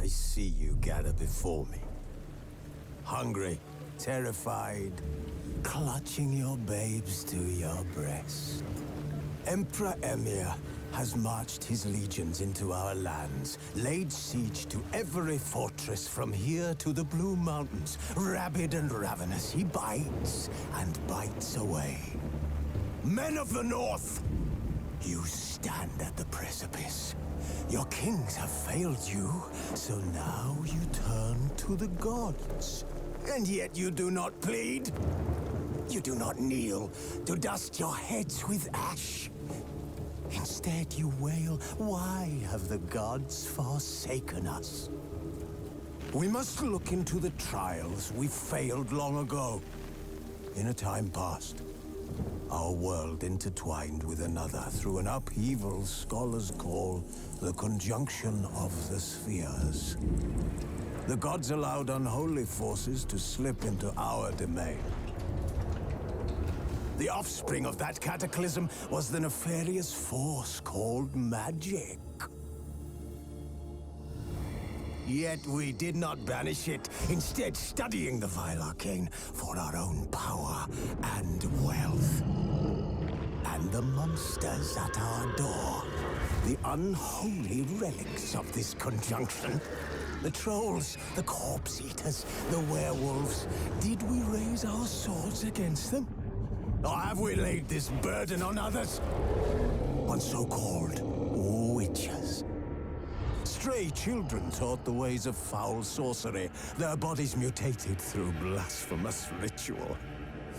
I see you gather before me. Hungry, terrified, clutching your babes to your breast. Emperor Emir has marched his legions into our lands, laid siege to every fortress from here to the Blue Mountains. Rabid and ravenous, he bites and bites away. Men of the North, you stand at the precipice. Your kings have failed you, so now you turn to the gods. And yet you do not plead. You do not kneel to dust your heads with ash. Instead you wail, why have the gods forsaken us? We must look into the trials we failed long ago. In a time past, our world intertwined with another through an upheaval scholars call the conjunction of the spheres. The gods allowed unholy forces to slip into our domain. The offspring of that cataclysm was the nefarious force called magic. Yet we did not banish it, instead studying the vile arcane for our own power and wealth. And the monsters at our door, the unholy relics of this conjunction. The trolls, the corpse-eaters, the werewolves. Did we raise our swords against them? Or have we laid this burden on others? On so-called witches. Stray children taught the ways of foul sorcery, their bodies mutated through blasphemous ritual.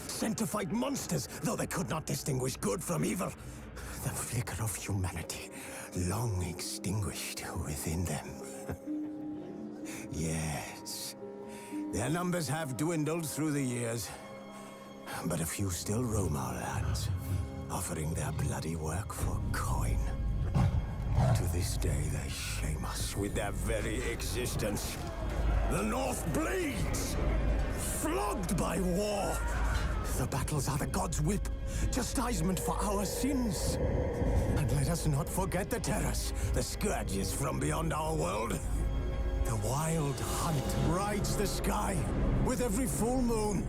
Sent to fight monsters, though they could not distinguish good from evil. The flicker of humanity, long extinguished within them. Yes, their numbers have dwindled through the years, but a few still roam our lands, offering their bloody work for coin. To this day, they shame us with their very existence. The North bleeds, flogged by war. The battles are the gods' whip, chastisement for our sins. And let us not forget the terrors, the scourges from beyond our world. The wild hunt rides the sky with every full moon.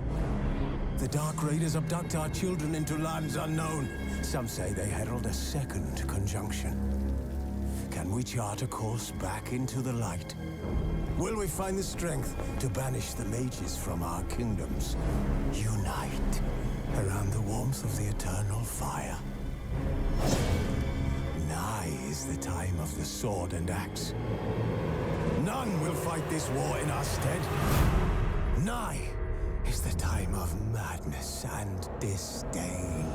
The Dark Raiders abduct our children into lands unknown. Some say they herald a second conjunction. Can we chart a course back into the light? Will we find the strength to banish the mages from our kingdoms? Unite around the warmth of the eternal fire. Nigh is the time of the sword and axe. None will fight this war in our stead. Nigh is the time of madness and disdain.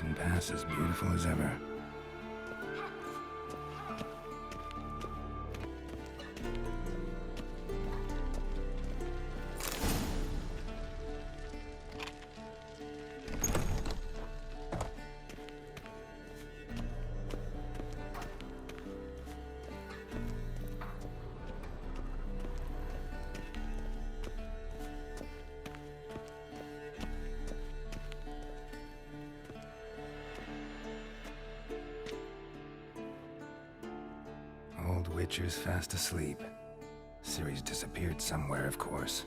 mountain pass as beautiful as ever. Old Witcher's fast asleep. Ciri's disappeared somewhere, of course.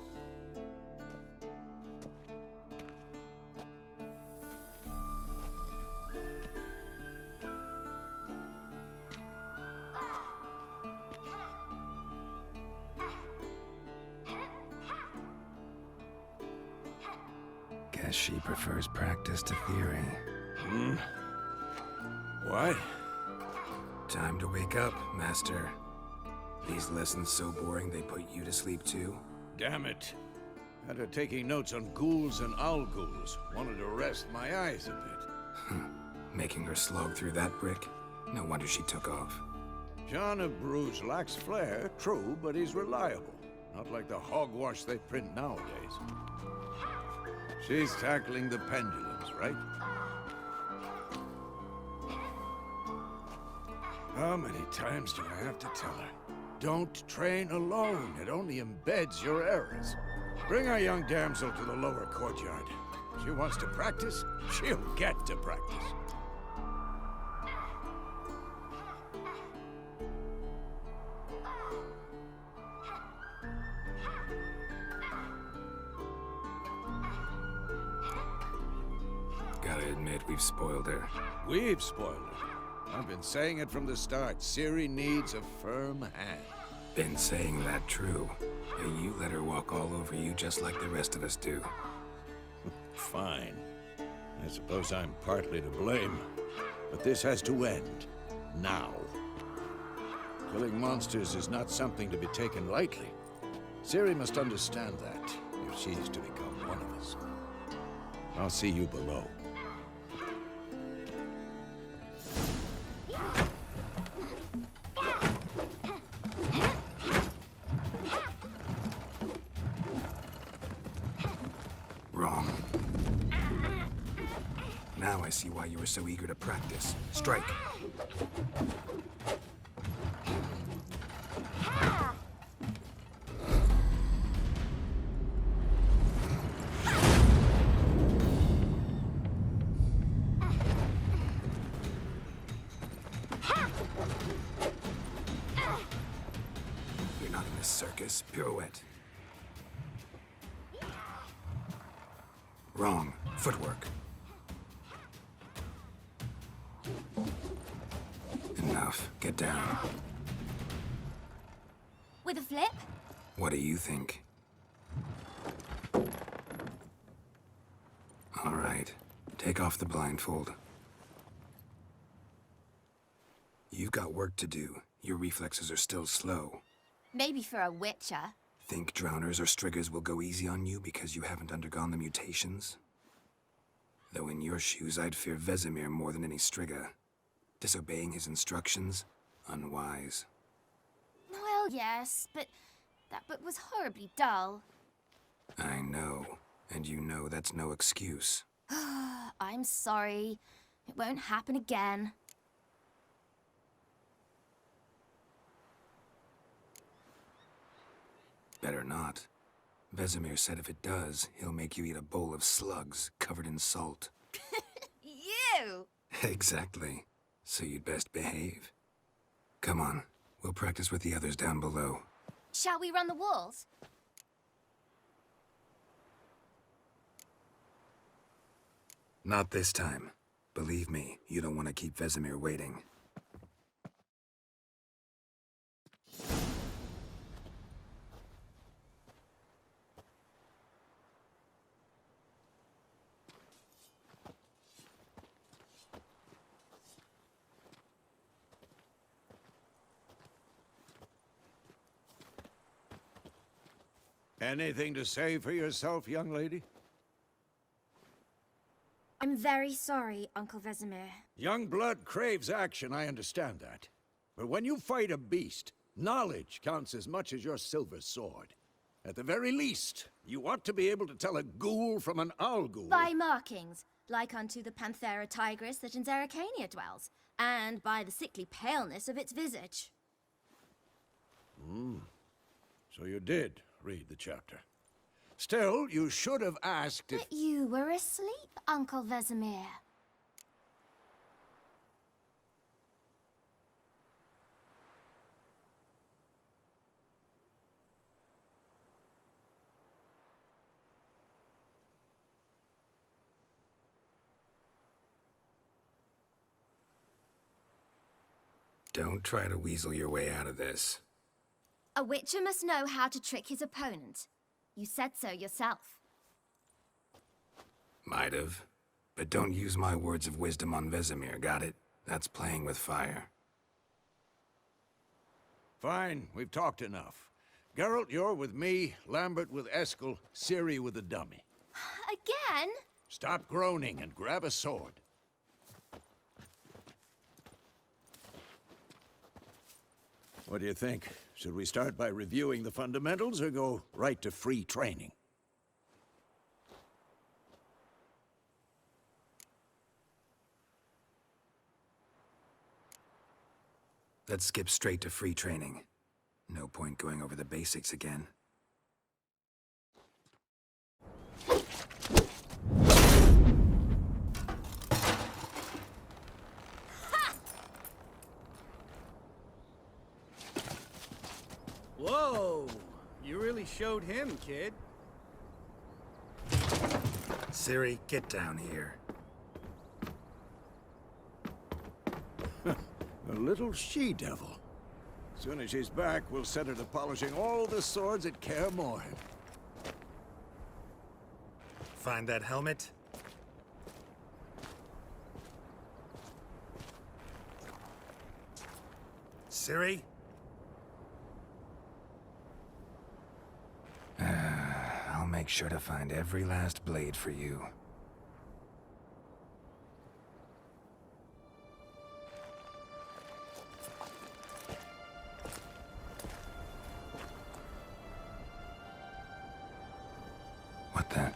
Guess she prefers practice to theory. What? Time to wake up, Master. These lessons so boring they put you to sleep too? Damn it. After taking notes on ghouls and owl ghouls, wanted to rest my eyes a bit. Making her slog through that brick? No wonder she took off. John of Bruges lacks flair, true, but he's reliable. Not like the hogwash they print nowadays. She's tackling the pendulums, right? How many times do I have to tell her? Don't train alone. It only embeds your errors. Bring our young damsel to the lower courtyard. She wants to practice, she'll get to practice. Gotta admit, we've spoiled her. We've spoiled her. I've been saying it from the start. Ciri needs a firm hand. Been saying that true. And you let her walk all over you just like the rest of us do. Fine. I suppose I'm partly to blame. But this has to end. Now. Killing monsters is not something to be taken lightly. Ciri must understand that, if she is to become one of us. I'll see you below. Wrong. Now I see why you were so eager to practice. Strike. You're not in this circus. Pirouette. Wrong. Footwork. Enough. Get down. With a flip? What do you think? All right. Take off the blindfold. You've got work to do. Your reflexes are still slow. Maybe for a witcher. Think drowners or striggers will go easy on you because you haven't undergone the mutations? Though in your shoes, I'd fear Vesemir more than any strigger. Disobeying his instructions? Unwise. Well, yes, but that book was horribly dull. I know. And you know that's no excuse. I'm sorry. It won't happen again. Better not. Vesemir said if it does, he'll make you eat a bowl of slugs covered in salt. You! Exactly. So you'd best behave. Come on. We'll practice with the others down below. Shall we run the walls? Not this time. Believe me, you don't want to keep Vesemir waiting. Anything to say for yourself, young lady? I'm I'm very sorry, Uncle Vesemir. Young blood craves action, I understand that. But when you fight a beast, knowledge counts as much as your silver sword. At the very least, you ought to be able to tell a ghoul from an owl ghoul. By markings, like unto the Panthera tigris that in Zerrikania dwells, and by the sickly paleness of its visage. So you did read the chapter. Still, you should have asked if... But you were asleep, Uncle Vesemir. Don't try to weasel your way out of this. A witcher must know how to trick his opponent. You said so yourself. Might have. But don't use my words of wisdom on Vesemir, got it? That's playing with fire. Fine, we've talked enough. Geralt, you're with me, Lambert with Eskel, Ciri with the dummy. Again? Stop groaning and grab a sword. What do you think? Should we start by reviewing the fundamentals or go right to free training? Let's skip straight to free training. No point going over the basics again. Whoa! You really showed him, kid. Ciri, get down here. A little she-devil. Soon as she's back, we'll set her to polishing all the swords at Kaer Morhen. Find that helmet? Ciri? I'll make sure to find every last blade for you. What the?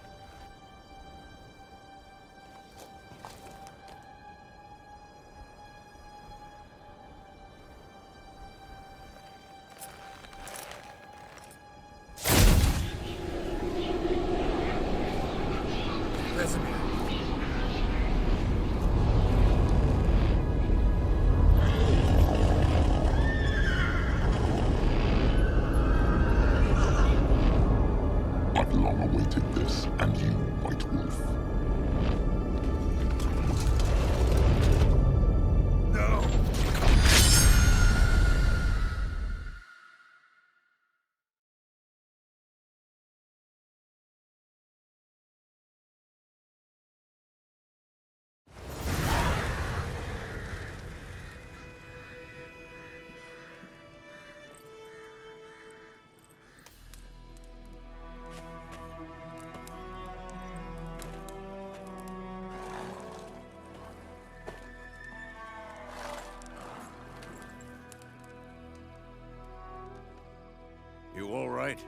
I've long awaited this, and you, White Wolf. No! You all right?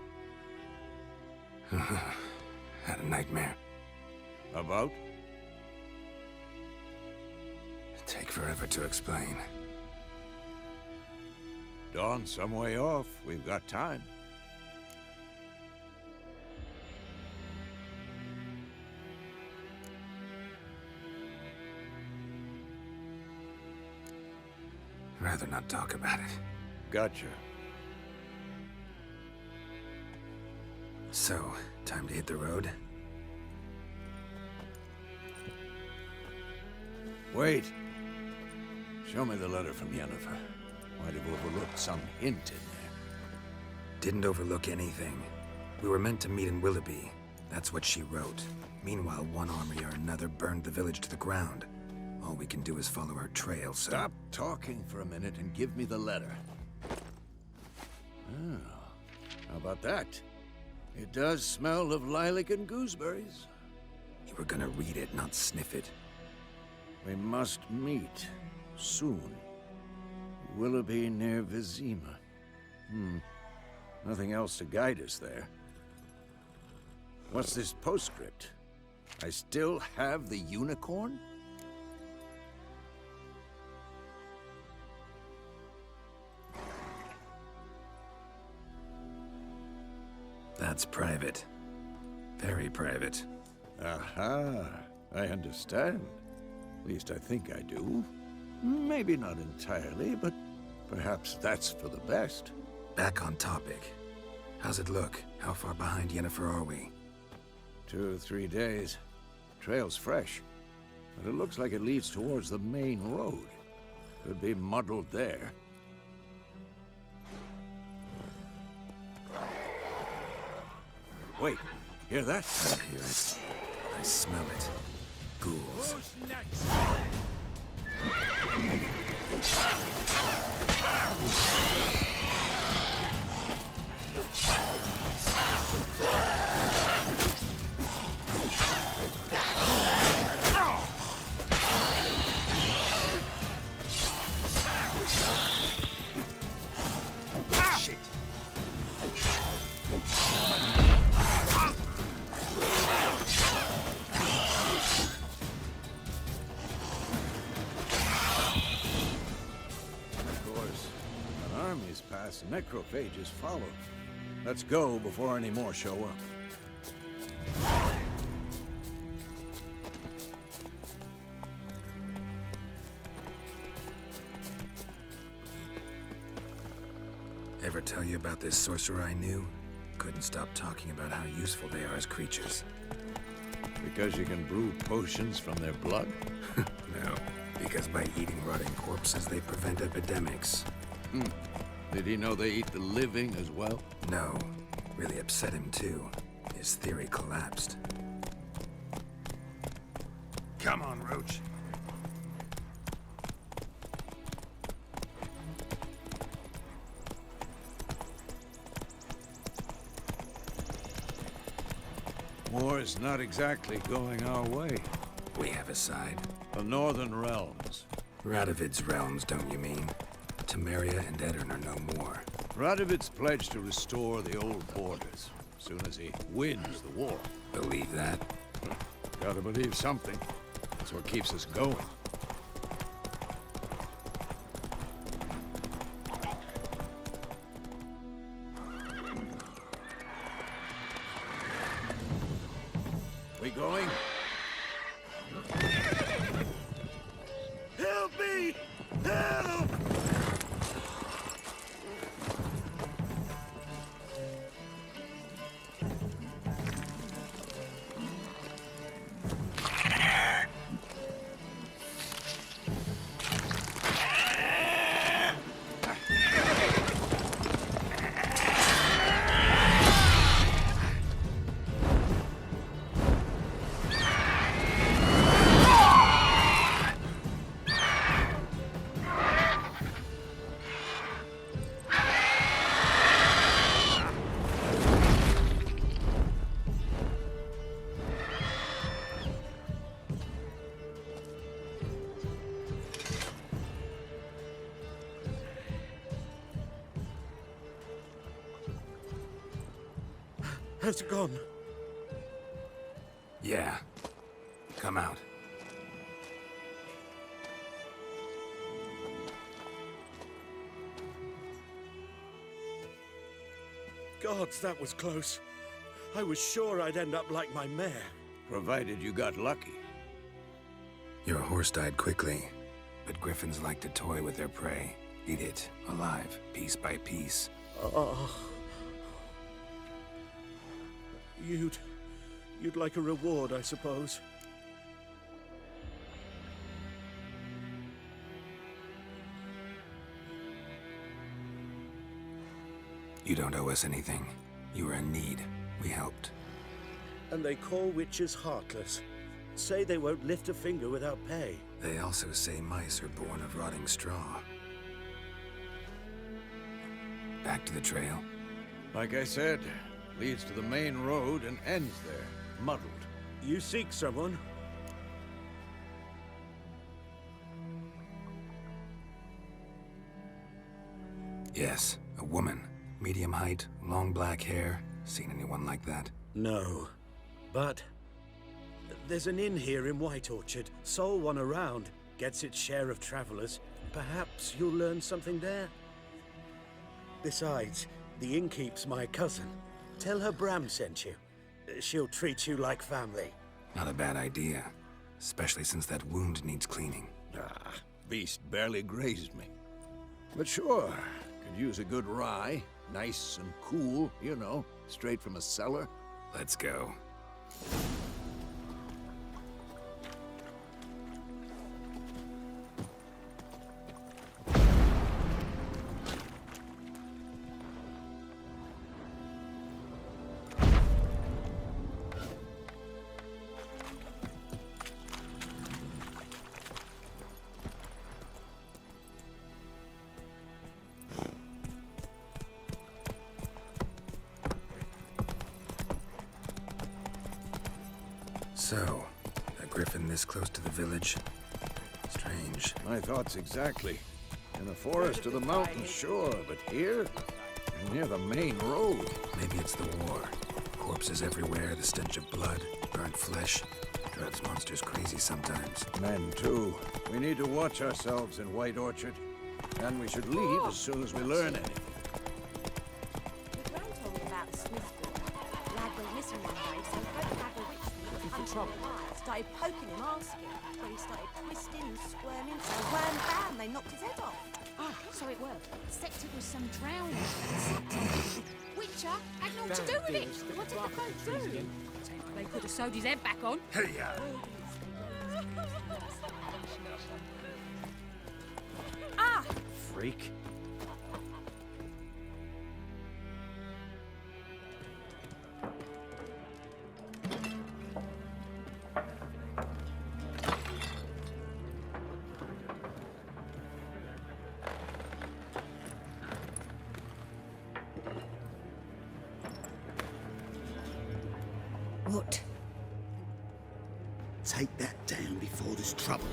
Had a nightmare. About? Take forever to explain. Dawn's some way off. We've got time. Rather not talk about it. Gotcha. So, time to hit the road? Wait. Show me the letter from Yennefer. Might have overlooked some hint in there. Didn't overlook anything. We were meant to meet in Willoughby. That's what she wrote. Meanwhile, one army or another burned the village to the ground. All we can do is follow her trail, so... Stop talking for a minute and give me the letter. Oh, how about that? It does smell of lilac and gooseberries. You were gonna read it, not sniff it. We must meet soon. Willoughby near Vizima. Nothing else to guide us there. What's this postscript? I still have the unicorn? That's private. Very private. Aha, I understand. At least I think I do. Maybe not entirely, but perhaps that's for the best. Back on topic. How's it look? How far behind Yennefer are we? 2 or 3 days. Trail's fresh, but it looks like it leads towards the main road. Could be muddled there. Wait, hear that? I hear it. I smell it. Ghouls. Necrophages follow. Let's go before any more show up. Ever tell you about this sorcerer I knew? Couldn't stop talking about how useful they are as creatures. Because you can brew potions from their blood? No, because by eating rotting corpses, they prevent epidemics. Did he know they eat the living as well? No. Really upset him, too. His theory collapsed. Come on, Roach. War's not exactly going our way. We have a side. The Northern Realms. Radovid's realms, don't you mean? Temeria and Edirn are no more. Radovid's pledged to restore the old borders, as soon as he wins the war. Believe that? Gotta believe something. That's what keeps us going. We going? Help me! Help! Has it gone? Yeah. Come out. Gods, that was close. I was sure I'd end up like my mare. Provided you got lucky. Your horse died quickly, but griffins like to toy with their prey. Eat it, alive, piece by piece. Oh. You'd like a reward, I suppose. You don't owe us anything. You were in need. We helped. And they call witches heartless. Say they won't lift a finger without pay. They also say mice are born of rotting straw. Back to the trail. Like I said, leads to the main road and ends there, muddled. You seek someone? Yes, a woman. Medium height, long black hair. Seen anyone like that? No. But there's an inn here in White Orchard. Sole one around. Gets its share of travelers. Perhaps you'll learn something there. Besides, the innkeep's my cousin. Tell her Bram sent you. She'll treat you like family. Not a bad idea. Especially since that wound needs cleaning. Ah, beast barely grazed me. But sure, could use a good rye. Nice and cool, you know, straight from a cellar. Let's go. So, a griffin this close to the village? Strange. My thoughts exactly. In the forest or the mountains, sure, but here? Near the main road. Maybe it's the war. Corpses everywhere, the stench of blood, burnt flesh. Drives monsters crazy sometimes. Men, too. We need to watch ourselves in White Orchard. And we should leave as soon as we learn anything. The Gran told me about the Smith boy. Lad went missing one day, so Hope had a witch looking for trouble. Started poking him, asking. But he started twisting and squirming, so wham bam, they knocked his head off. Ah, so it was. Sector was some drowning. Witcher had naught to do with it. What did the folk do? They could have sewed his head back on. Hey, ya! Ah! Freak. What? Take that down before there's trouble.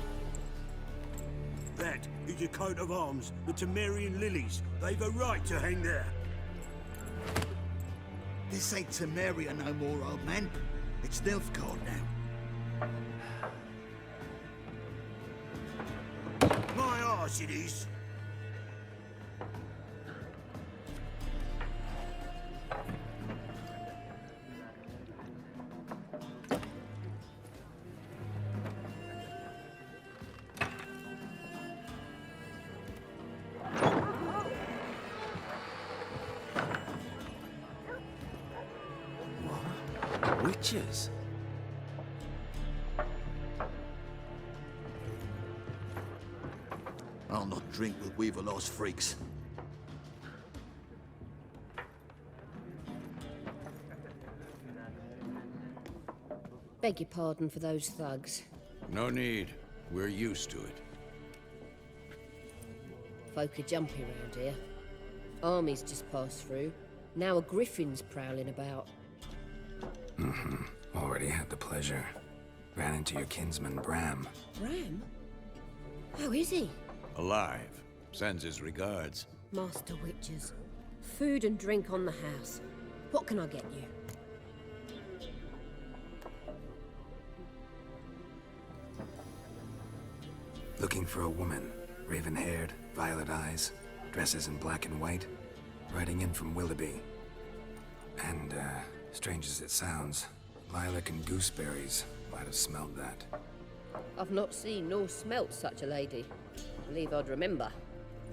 That is your coat of arms, the Temerian lilies. They've a right to hang there. This ain't Temeria no more, old man. It's Nilfgaard now. My arse it is. Witches? I'll not drink with Weaverlaw's freaks. Beg your pardon for those thugs. No need. We're used to it. Folk are jumpy around here. Armies just passed through. Now a griffin's prowling about. Already had the pleasure. Ran into your kinsman, Bram. Bram? How is he? Alive. Sends his regards. Master Witches. Food and drink on the house. What can I get you? Looking for a woman. Raven-haired, violet eyes, dresses in black and white. Riding in from Willoughby. And, strange as it sounds, lilac and gooseberries. Might have smelled that. I've not seen nor smelt such a lady. Believe I'd remember.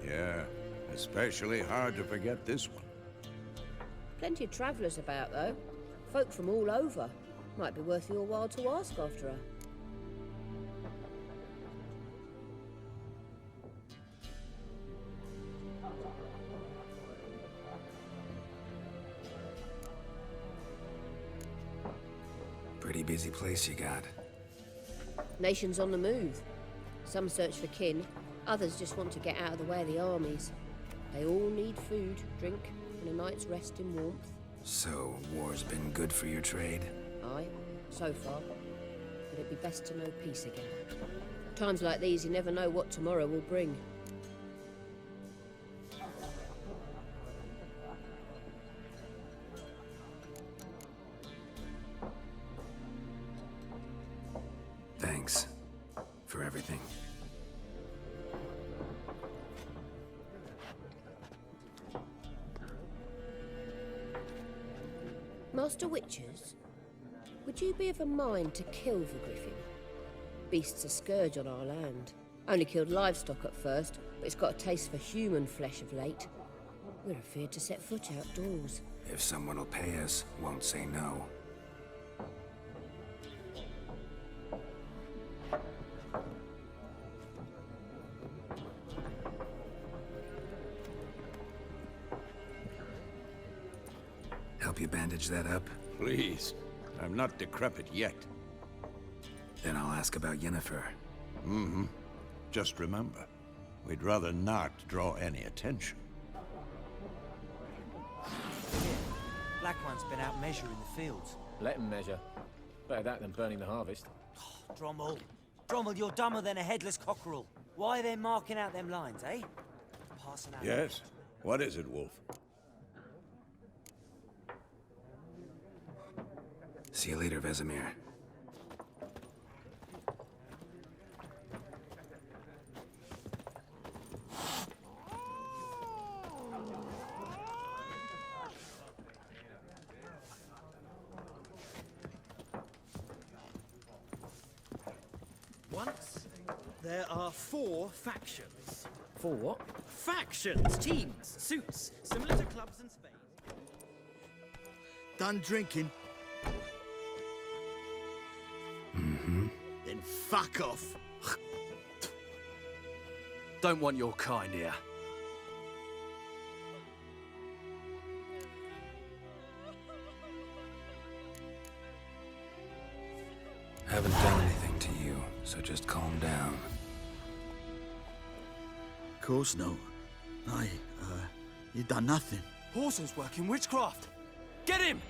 Yeah, especially hard to forget this one. Plenty of travellers about, though. Folk from all over. Might be worth your while to ask after her. Pretty busy place you got. Nations on the move. Some search for kin, others just want to get out of the way of the armies. They all need food, drink, and a night's rest in warmth. So, war's been good for your trade? Aye, so far. But it'd be best to know peace again. Times like these, you never know what tomorrow will bring. Master Witchers, would you be of a mind to kill the griffin? Beast's a scourge on our land. Only killed livestock at first, but it's got a taste for human flesh of late. We're afeard to set foot outdoors. If someone will pay us, won't say no. Help you bandage that up? Please. I'm not decrepit yet. Then I'll ask about Yennefer. Mm-hmm. Just remember, we'd rather not draw any attention. Black One's been out measuring the fields. Let him measure. Better that than burning the harvest. Oh, Drommel. Drommel, you're dumber than a headless cockerel. Why are they marking out them lines, eh? Passing out. Yes? What is it, Wolf? See you later, Vesemir. Once, there are 4 factions. 4 what? Factions, teams, suits, similar to clubs and spades. Done drinking? Mm-hmm. Then fuck off. Don't want your kind here. Haven't done anything to you, so just calm down. Of course no. You done nothing. Horson's working witchcraft. Get him!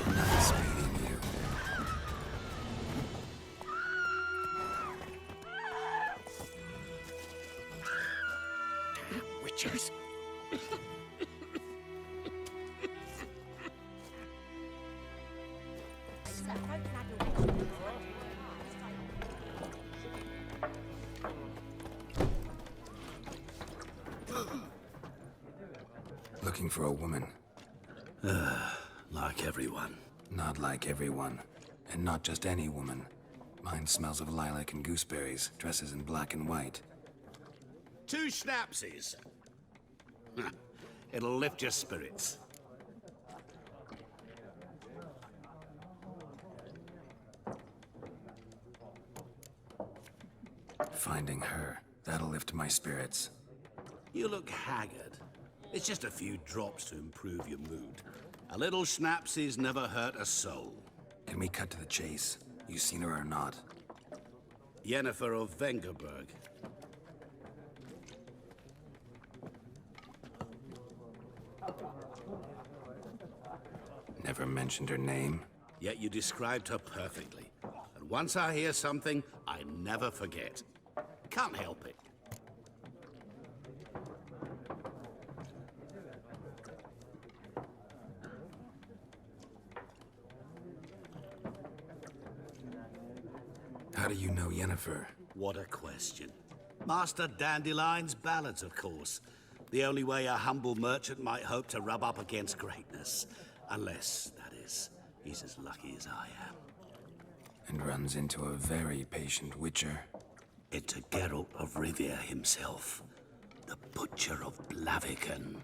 Nice meeting you. Witches. Looking for a woman. Like everyone. Not like everyone. And not just any woman. Mine smells of lilac and gooseberries, dresses in black and white. 2 schnapsies. It'll lift your spirits. Finding her, that'll lift my spirits. You look haggard. It's just a few drops to improve your mood. A little schnapsies never hurt a soul. Can we cut to the chase? You seen her or not? Yennefer of Vengerberg. Never mentioned her name. Yet you described her perfectly. And once I hear something, I never forget. Can't help it. How do you know Yennefer? What a question. Master Dandelion's ballads, of course. The only way a humble merchant might hope to rub up against greatness. Unless, that is, he's as lucky as I am. And runs into a very patient witcher. Into Geralt of Rivia himself. The Butcher of Blaviken.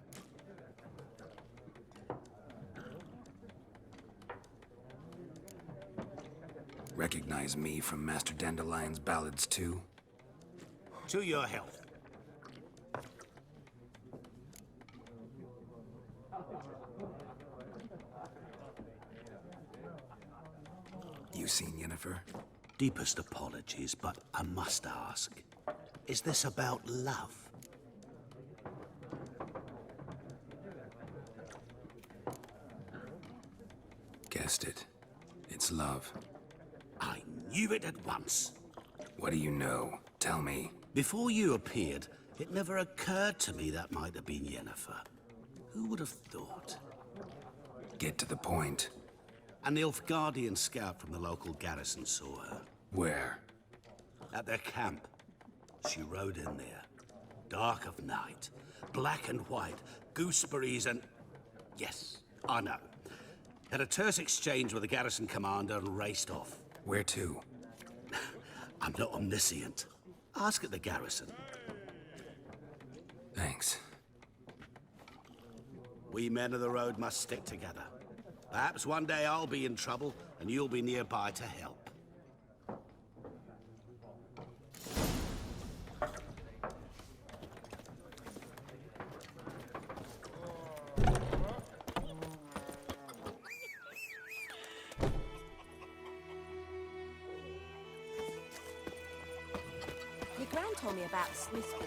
Recognize me from Master Dandelion's ballads too? To your health. You seen Yennefer? Deepest apologies, but I must ask. Is this about love? Guessed it. It's love. I knew it at once. What do you know? Tell me. Before you appeared, it never occurred to me that might have been Yennefer. Who would have thought? Get to the point. A Nilfgaardian scout from the local garrison saw her. Where? At their camp. She rode in there. Dark of night. Black and white. Gooseberries and... Yes, I know. Had a terse exchange with the garrison commander and raced off. Where to? I'm not omniscient. Ask at the garrison. Thanks. We men of the road must stick together. Perhaps one day I'll be in trouble and you'll be nearby to help. Your gran told me about the Smith's boy.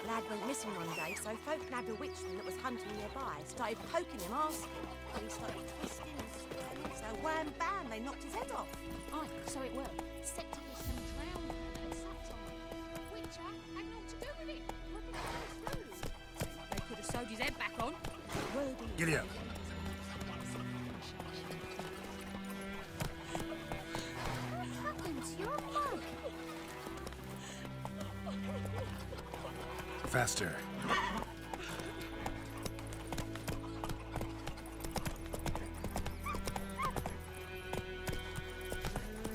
Lad went missing one day, so folk nabbed a witchman that was hunting nearby. Started poking him, asking. But he started twisting and squirming, so wham bam, they knocked his head off. Aye, so it were. Set to with some drowned and such on it. Which had naught to do with it. Look at it go through. They could have sewed his head back on. Giddy up. What happened to your mug? Faster.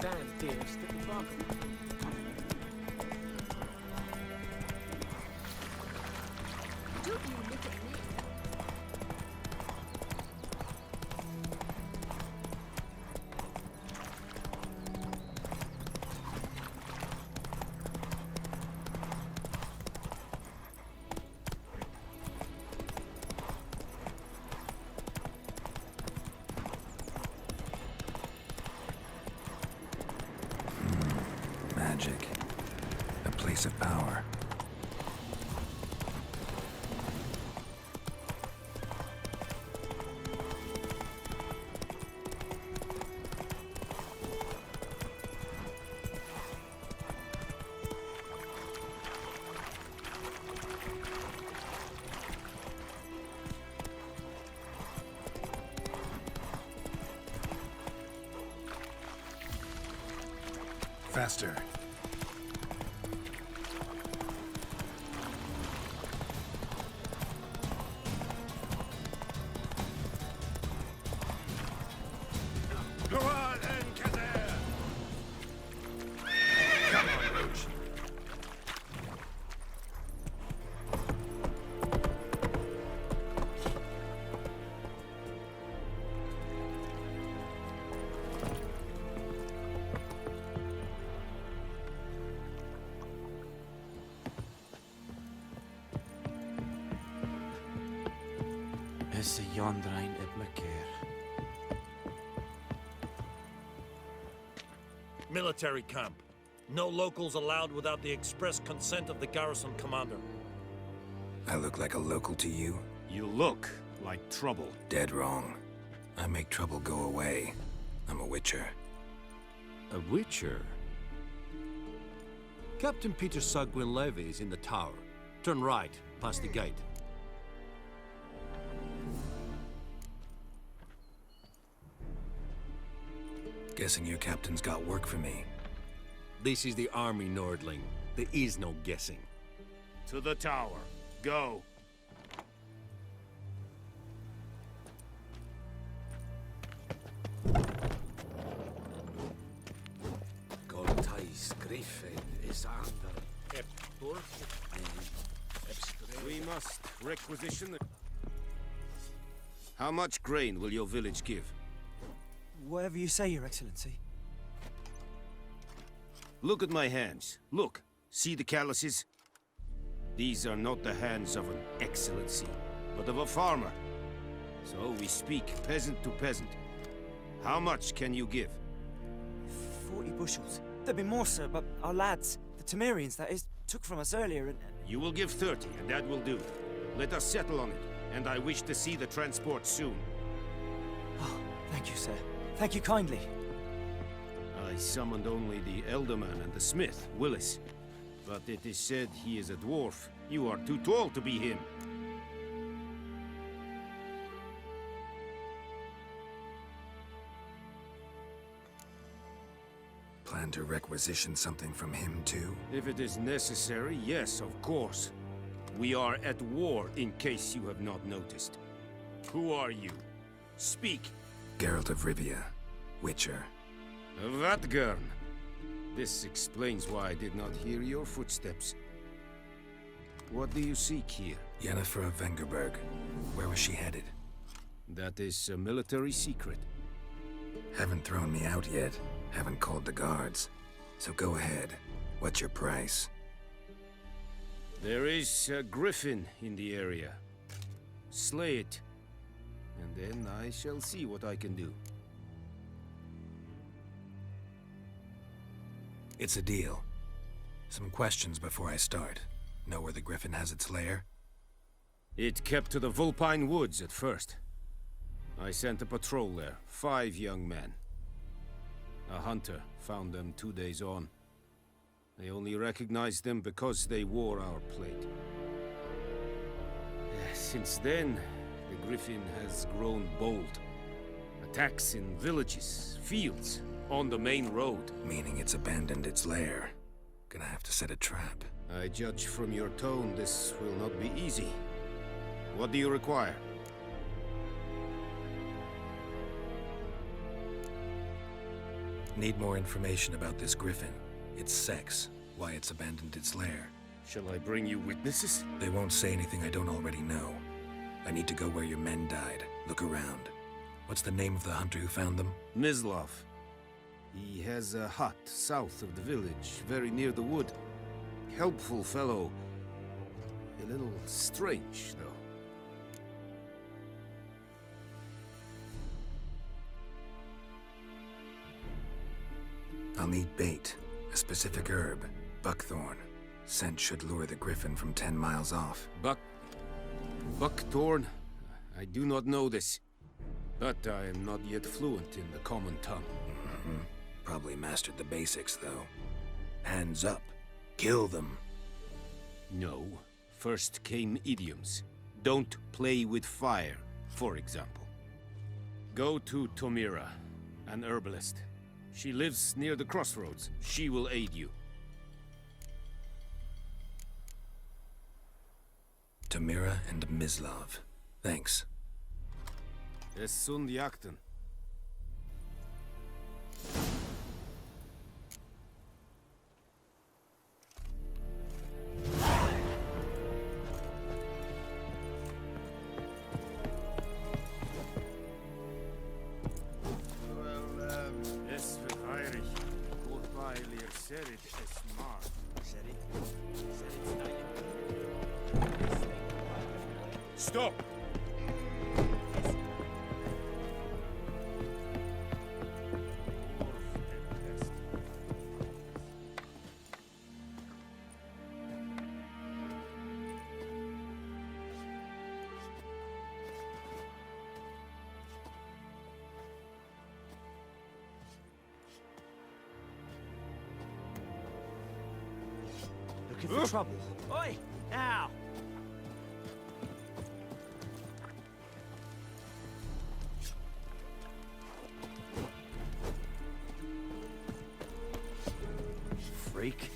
Damn, dearest, the bark. Don't you look at me. Magic. A place of power. Faster. Go on, and Kaer! Come on, Roach. Is the Yondrain at Kaer? Military camp. No locals allowed without the express consent of the garrison commander. I look like a local to you? You look like trouble. Dead wrong. I make trouble go away. I'm a witcher. A witcher? Captain Peter Sugwin Levy is in the tower. Turn right, past the gate. Guessing your captain's got work for me. This is the army, Nordling. There is no guessing. To the tower. Go. Goltais griffin is under. We must requisition the... How much grain will your village give? Whatever you say, Your Excellency. Look at my hands. Look. See the calluses? These are not the hands of an excellency, but of a farmer. So we speak peasant to peasant. How much can you give? 40 bushels. There'd be more, sir, but our lads, the Temerians, that is, took from us earlier and... You will give 30, and that will do. Let us settle on it, and I wish to see the transport soon. Oh, thank you, sir. Thank you kindly. I summoned only the Elderman and the smith, Willis. But it is said he is a dwarf. You are too tall to be him. Plan to requisition something from him, too? If it is necessary, yes, of course. We are at war, in case you have not noticed. Who are you? Speak. Geralt of Rivia, Witcher. Vatgern. This explains why I did not hear your footsteps. What do you seek here? Yennefer of Vengerberg. Where was she headed? That is a military secret. Haven't thrown me out yet. Haven't called the guards. So go ahead. What's your price? There is a griffin in the area. Slay it. And then I shall see what I can do. It's a deal. Some questions before I start. Know where the griffin has its lair? It kept to the Vulpine Woods at first. I sent a patrol there, 5 young men. A hunter found them 2 days on. They only recognized them because they wore our plate. Since then, the griffin has grown bold. Attacks in villages, fields, on the main road. Meaning it's abandoned its lair. Gonna have to set a trap. I judge from your tone this will not be easy. What do you require? Need more information about this griffin. Its sex, why it's abandoned its lair. Shall I bring you witnesses? They won't say anything I don't already know. I need to go where your men died. Look around. What's the name of the hunter who found them? Mislav. He has a hut south of the village, very near the wood. Helpful fellow. A little strange, though. I'll need bait. A specific herb. Buckthorn. Scent should lure the griffin from 10 miles off. Buckthorn? I do not know this. But I am not yet fluent in the common tongue. Probably mastered the basics, though. Hands up. Kill them. No. First came idioms. Don't play with fire, for example. Go to Tomira, an herbalist. She lives near the crossroads. She will aid you. Tomira and Mislav. Thanks. Es sunt jakten. Stop! Looking for trouble? Oi! Now! Freak.